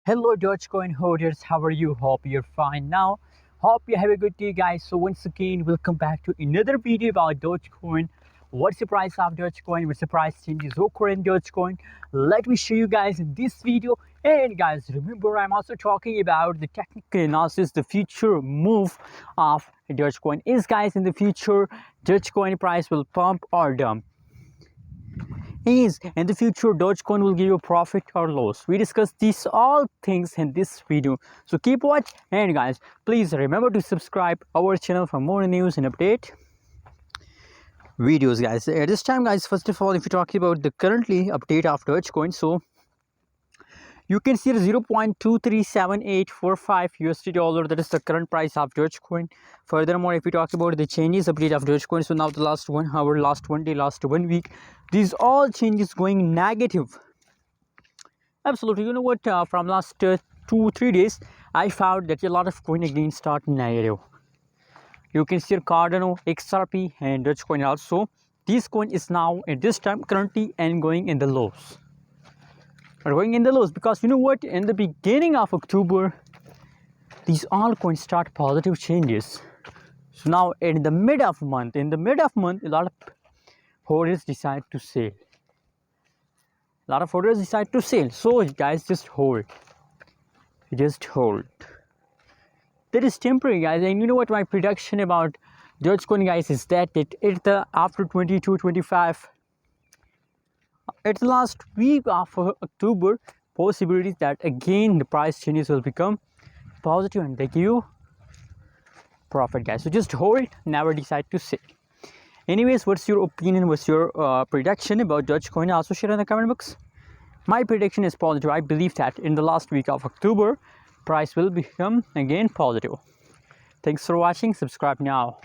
Hello Dogecoin holders, how are you? Hope you're fine now. Hope you have a good day, guys. So once again, welcome back to another video about Dogecoin. What's the price of Dogecoin? What's the price changes occur in Dogecoin? Let me show you guys in this video. And guys, remember I'm also talking about the technical analysis, the future move of Dogecoin. Is guys, in the future Dogecoin price will pump or dump? Is in the future Dogecoin will give you profit or loss? We discuss these all things in this video, so keep watch. And guys, please remember to subscribe our channel for more news and update videos. Guys, at this time, guys, first of all, if you're talking about the currently update of Dogecoin, so you can see 0.237845 USD dollar. That is the current price of Dogecoin. Furthermore, if we talk about the changes update of Dogecoin, so now the last 1 hour, last 1 day, last 1 week, these all changes going negative. Absolutely. You know what? From last 2-3 days, I found that a lot of coin again start negative. You can see Cardano, XRP, and Dogecoin also. This coin is now at this time currently and going in the lows. Are going in the lows because you know what, in the beginning of October these all coins start positive changes. So now in the mid of month a lot of holders decide to sell. So guys, just hold. That is temporary, guys. And you know what my prediction about Dogecoin, guys, is that after 22-25, at the last week of October, possibilities that again the price changes will become positive and they give you profit, guys. So just hold, never decide to sell. Anyways, what's your opinion? What's your prediction about Dogecoin? Also share in the comment box. My prediction is positive. I believe that in the last week of October, price will become again positive. Thanks for watching. Subscribe now.